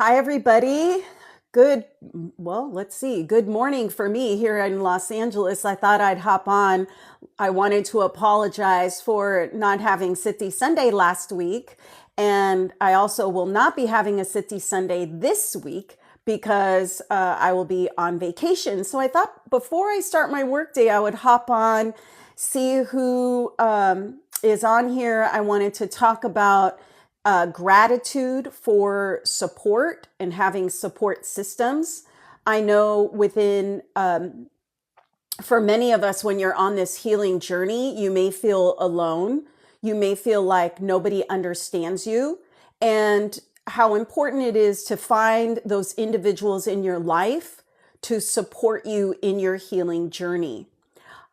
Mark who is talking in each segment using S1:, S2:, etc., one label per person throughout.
S1: Hi, everybody. Good, let's see. Good morning for me here in Los Angeles. I thought I'd hop on. I wanted to apologize for not having City Sunday last week. And I also will not be having a City Sunday this week because I will be on vacation. So I thought before I start my workday, I would hop on, see who is on here. I wanted to talk about gratitude for support and having support systems. I know for many of us, when you're on this healing journey, you may feel alone. You may feel like nobody understands you, and how important it is to find those individuals in your life to support you in your healing journey.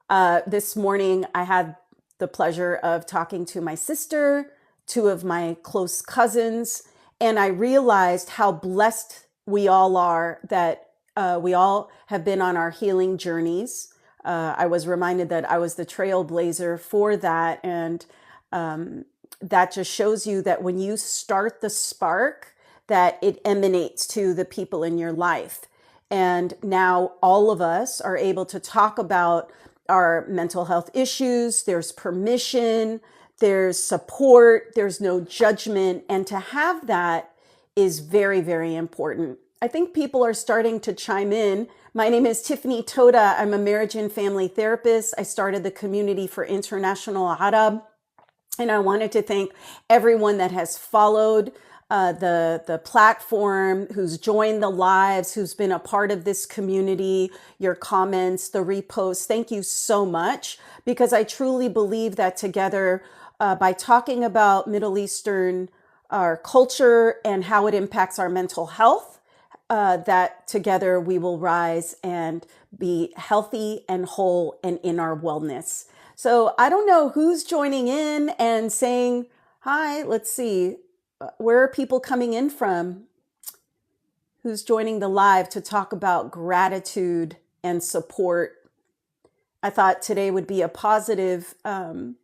S1: This morning, I had the pleasure of talking to my sister, two of my close cousins, and I realized how blessed we all are that we all have been on our healing journeys. I was reminded that I was the trailblazer for that, and that just shows you that when you start the spark, that it emanates to the people in your life. And now all of us are able to talk about our mental health issues. There's permission, there's support, there's no judgment. And to have that is very, very important. I think people are starting to chime in. My name is Tiffany Toda. I'm a marriage and family therapist. I started the Community for International Arab. And I wanted to thank everyone that has followed the platform, who's joined the lives, who's been a part of this community, your comments, the reposts. Thank you so much, because I truly believe that together, by talking about Middle Eastern our culture and how it impacts our mental health, that together we will rise and be healthy and whole and in our wellness. So I don't know who's joining in and saying hi. Let's see. Where are people coming in from? Who's joining the live to talk about gratitude and support? I thought today would be a positive live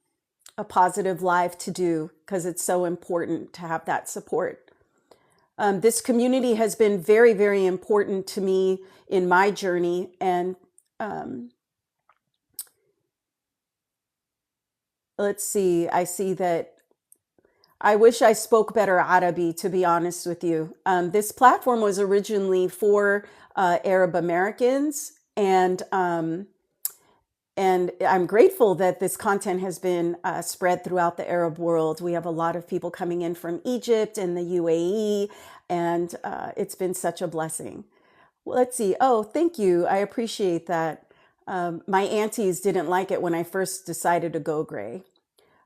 S1: to do, because it's so important to have that support. This community has been very, very important to me in my journey, and let's see. I see that I wish I spoke better Arabi, to be honest with you. This platform was originally for Arab Americans, and I'm grateful that this content has been spread throughout the Arab world. We have a lot of people coming in from Egypt and the UAE, and it's been such a blessing. Well, let's see. Oh, thank you. I appreciate that. My aunties didn't like it when I first decided to go gray.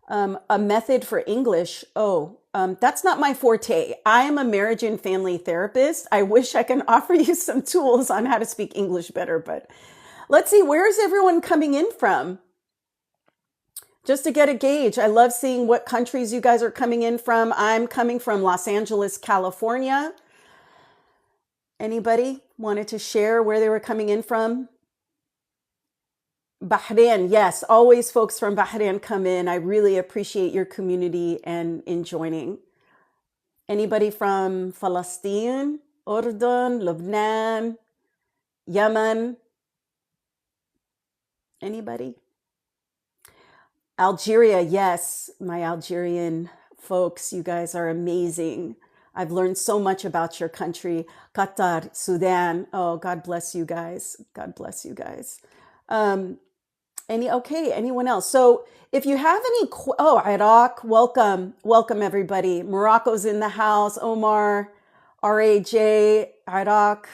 S1: A method for English. That's not my forte. I am a marriage and family therapist. I wish I can offer you some tools on how to speak English better, but let's see, where is everyone coming in from? Just to get a gauge. I love seeing what countries you guys are coming in from. I'm coming from Los Angeles, California. Anybody wanted to share where they were coming in from? Bahrain, yes, always folks from Bahrain come in. I really appreciate your community and in joining. Anybody from Palestine, Urdun, Lebanon, Yemen? Anybody? Algeria, yes, my Algerian folks, you guys are amazing. I've learned so much about your country. Qatar, Sudan. Oh, God bless you guys. God bless you guys. Anyone else? So if you have Iraq, welcome everybody. Morocco's in the house. Omar, RAJ, Iraq.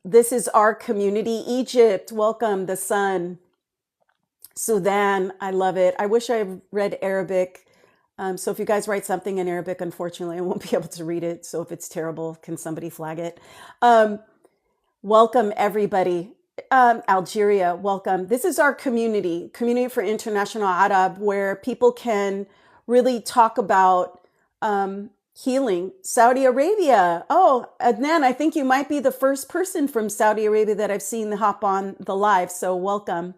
S1: This is our community. Egypt, welcome, the sun. Sudan, I love it. I wish I read Arabic. So if you guys write something in Arabic, unfortunately, I won't be able to read it. So if it's terrible, can somebody flag it? Welcome, everybody. Algeria, welcome. This is our community for International Arab, where people can really talk about healing. Saudi Arabia. Oh, Adnan, I think you might be the first person from Saudi Arabia that I've seen hop on the live. So welcome.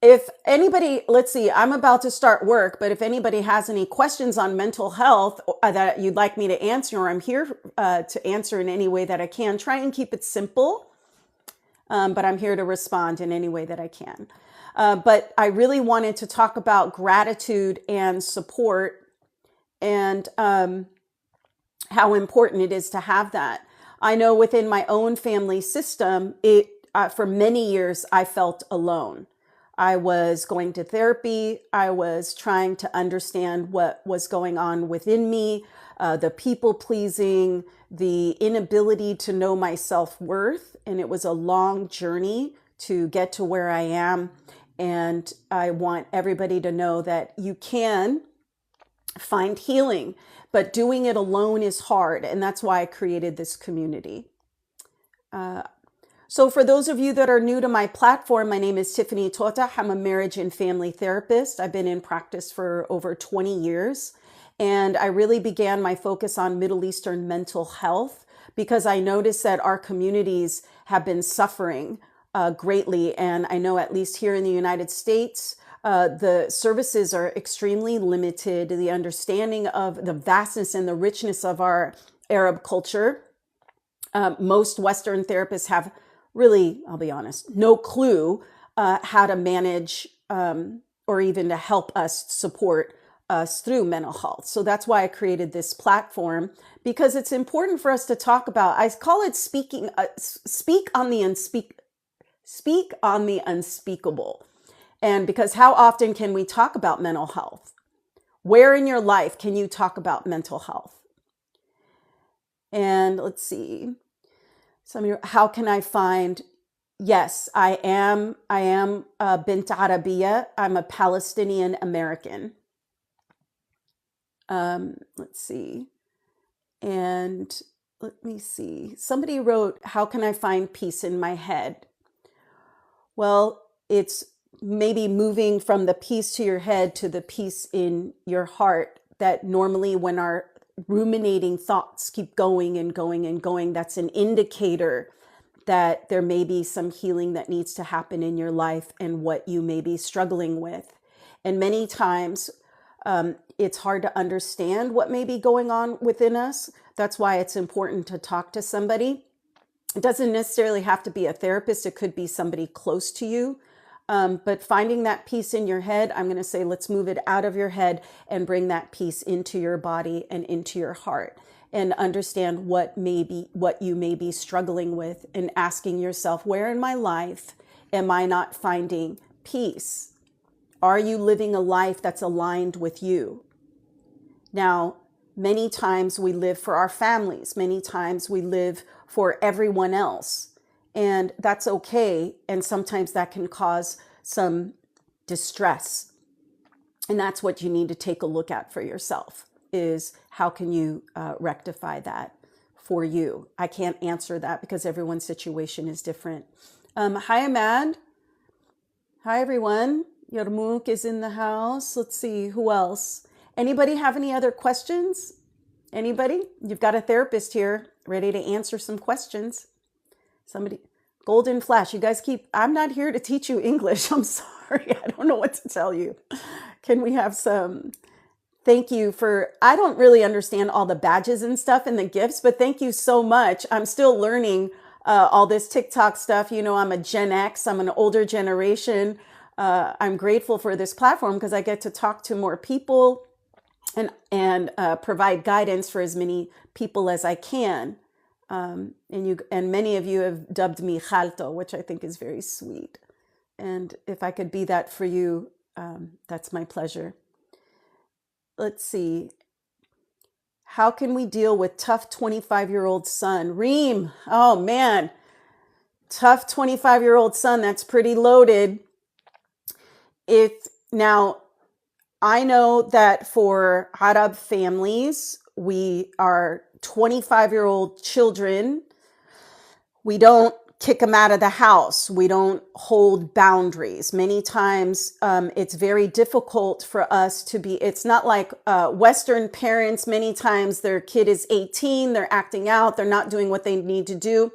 S1: If anybody, let's see, I'm about to start work, but if anybody has any questions on mental health that you'd like me to answer, or I'm here to answer in any way that I can, try and keep it simple. But I'm here to respond in any way that I can. But I really wanted to talk about gratitude and support, and how important it is to have that. I know within my own family system, for many years, I felt alone. I was going to therapy. I was trying to understand what was going on within me, the people pleasing, the inability to know my self-worth. And it was a long journey to get to where I am. And I want everybody to know that you can find healing, but doing it alone is hard. And that's why I created this community. So for those of you that are new to my platform, my name is Tiffany Tota. I'm a marriage and family therapist. I've been in practice for over 20 years. And I really began my focus on Middle Eastern mental health because I noticed that our communities have been suffering greatly. And I know at least here in the United States, the services are extremely limited. The understanding of the vastness and the richness of our Arab culture. Most Western therapists have really, I'll be honest, no clue how to manage or even to help us support us through mental health. So that's why I created this platform, because it's important for us to talk about, I call it speak on the unspeakable. And because how often can we talk about mental health? Where in your life can you talk about mental health? And let's see. How can I find? Yes, I am Bint Arabiya. I'm a Palestinian American. Let's see. And let me see. Somebody wrote, how can I find peace in my head? Well, it's maybe moving from the peace to your head to the peace in your heart, that normally when our ruminating thoughts keep going and going and going, that's an indicator that there may be some healing that needs to happen in your life and what you may be struggling with. And many times it's hard to understand what may be going on within us. That's why it's important to talk to somebody. It doesn't necessarily have to be a therapist. It could be somebody close to you. But finding that peace in your head, I'm going to say, let's move it out of your head and bring that peace into your body and into your heart, and understand what you may be struggling with, and asking yourself, where in my life am I not finding peace? Are you living a life that's aligned with you? Now, many times we live for our families. Many times we live for everyone else. And that's okay. And sometimes that can cause some distress. And that's what you need to take a look at for yourself, is how can you rectify that for you? I can't answer that because everyone's situation is different. Hi, Ahmad. Hi, everyone. Yarmouk is in the house. Let's see, who else? Anybody have any other questions? Anybody? You've got a therapist here ready to answer some questions. Somebody, Golden Flash, you guys I'm not here to teach you English. I'm sorry. I don't know what to tell you. Can we have some, thank you for, I don't really understand all the badges and stuff and the gifts, but thank you so much. I'm still learning all this TikTok stuff. You know, I'm a Gen X, I'm an older generation. I'm grateful for this platform because I get to talk to more people and provide guidance for as many people as I can. And many of you have dubbed me Khalto, which I think is very sweet. And if I could be that for you, that's my pleasure. Let's see. How can we deal with tough 25-year-old son? Reem, oh man, tough 25-year-old son, that's pretty loaded. Now, I know that for Arab families, we are 25-year-old children, we don't kick them out of the house. We don't hold boundaries. Many times it's very difficult for us to be, it's not like Western parents, many times their kid is 18, they're acting out, they're not doing what they need to do.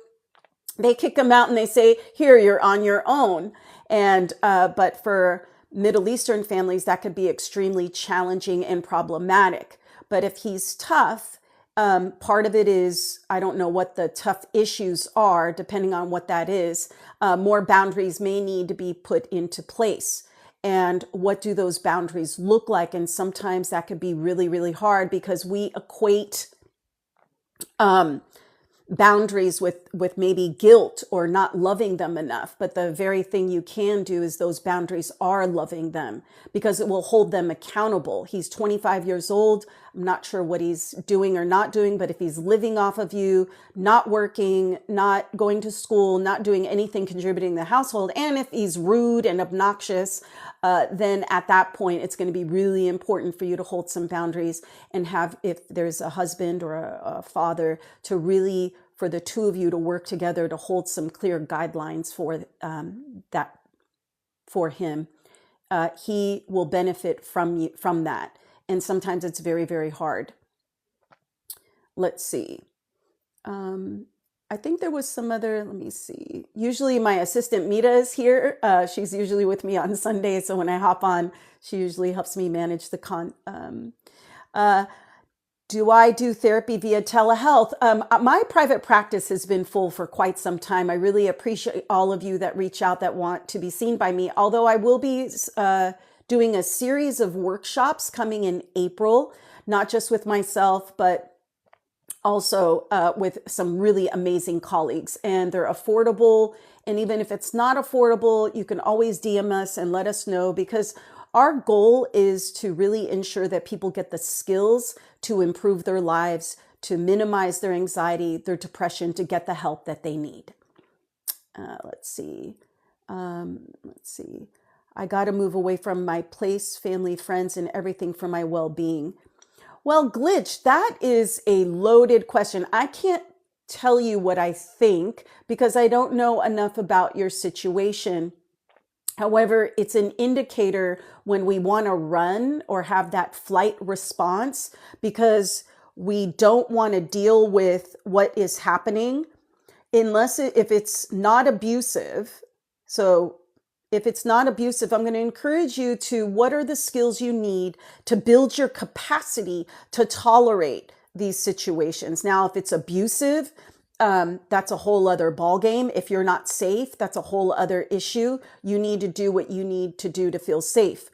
S1: They kick them out and they say, here, you're on your own. And but for Middle Eastern families, that could be extremely challenging and problematic. But if he's tough, part of it is, I don't know what the tough issues are, depending on what that is. More boundaries may need to be put into place. And what do those boundaries look like? And sometimes that could be really, really hard because we equate boundaries with maybe guilt or not loving them enough. But the very thing you can do is those boundaries are loving them, because it will hold them accountable. He's 25 years old. I'm not sure what he's doing or not doing, but if he's living off of you, not working, not going to school, not doing anything contributing to the household, and if he's rude and obnoxious, then at that point, it's going to be really important for you to hold some boundaries and have, if there's a husband or a father, to really, for the two of you to work together to hold some clear guidelines for that for him. He will benefit from that. And sometimes it's very, very hard. Let's see. I think there was some other, let me see. Usually my assistant Mita is here. She's usually with me on Sunday. So when I hop on, she usually helps me manage the do I do therapy via telehealth? My private practice has been full for quite some time. I really appreciate all of you that reach out that want to be seen by me. Although I will be doing a series of workshops coming in April, not just with myself, but also with some really amazing colleagues, and they're affordable. And even if it's not affordable, you can always DM us and let us know, because our goal is to really ensure that people get the skills to improve their lives, to minimize their anxiety, their depression, to get the help that they need. Let's see. I got to move away from my place, family, friends, and everything for my well-being. Well, Glitch, that is a loaded question. I can't tell you what I think because I don't know enough about your situation. However, it's an indicator when we want to run or have that flight response because we don't want to deal with what is happening if it's not abusive. So if it's not abusive, I'm going to encourage you to, what are the skills you need to build your capacity to tolerate these situations? Now, if it's abusive, that's a whole other ballgame. If you're not safe, that's a whole other issue. You need to do what you need to do to feel safe.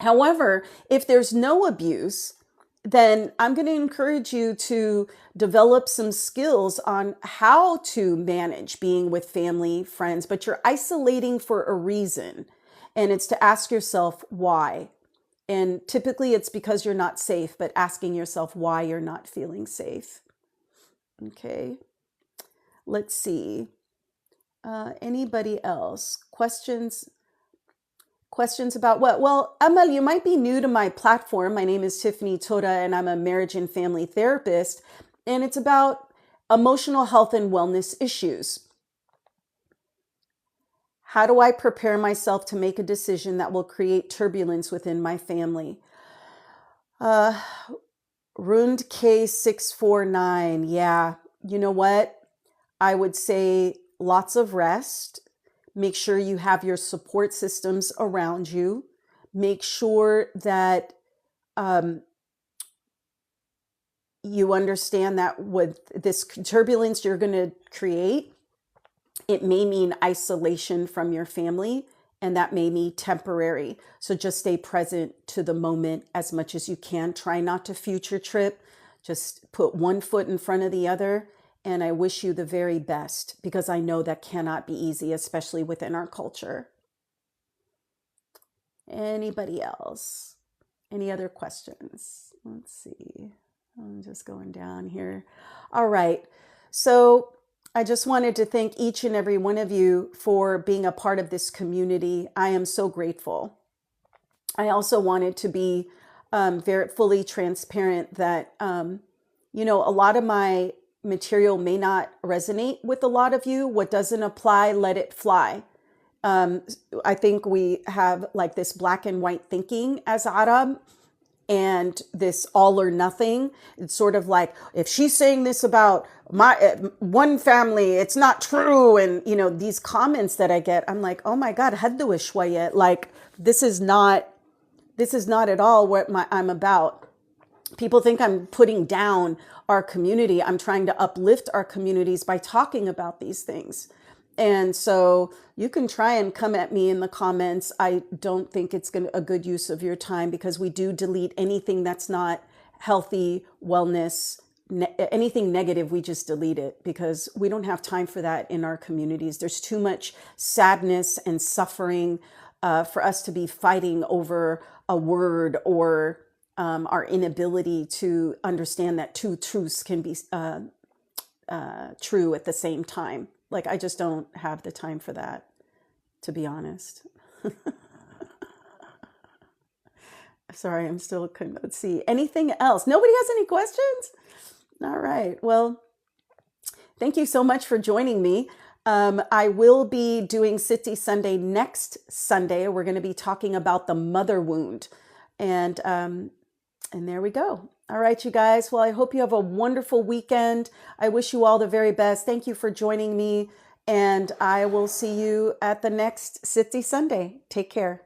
S1: However, if there's no abuse, then I'm going to encourage you to develop some skills on how to manage being with family, friends, but you're isolating for a reason. And it's to ask yourself why. And typically it's because you're not safe, but asking yourself why you're not feeling safe. Okay. Let's see. Anybody else? Questions about what? Well, Amal, you might be new to my platform. My name is Tiffany Toda, and I'm a marriage and family therapist, and it's about emotional health and wellness issues. How do I prepare myself to make a decision that will create turbulence within my family? Rund K649. Yeah, you know what? I would say lots of rest. Make sure you have your support systems around you. Make sure that you understand that with this turbulence you're going to create, it may mean isolation from your family, and that may be temporary. So just stay present to the moment as much as you can. Try not to future trip. Just put one foot in front of the other. And I wish you the very best, because I know that cannot be easy, especially within our culture. Anybody else? Any other questions? Let's see. I'm just going down here. All right. So I just wanted to thank each and every one of you for being a part of this community. I am so grateful. I also wanted to be very fully transparent that, a lot of my material may not resonate with a lot of you. What doesn't apply, let it fly. I think we have like this black and white thinking as Arab, and this all or nothing. It's sort of like, if she's saying this about my one family, it's not true. And, you know, these comments that I get, I'm like, oh my God, haddu shwaya. Like, this is not at all what I'm about. People think I'm putting down our community. I'm trying to uplift our communities by talking about these things. And so you can try and come at me in the comments. I don't think it's a good use of your time, because we do delete anything that's not healthy, wellness, anything negative. We just delete it, because we don't have time for that in our communities. There's too much sadness and suffering for us to be fighting over a word, or our inability to understand that two truths can be true at the same time. Like, I just don't have the time for that, to be honest. Sorry, I'm still, let's see. Anything else? Nobody has any questions? All right. Well, thank you so much for joining me. I will be doing Siddhi Sunday next Sunday. We're going to be talking about the mother wound. And there we go. All right, you guys. Well, I hope you have a wonderful weekend. I wish you all the very best. Thank you for joining me. And I will see you at the next Siddhi Sunday. Take care.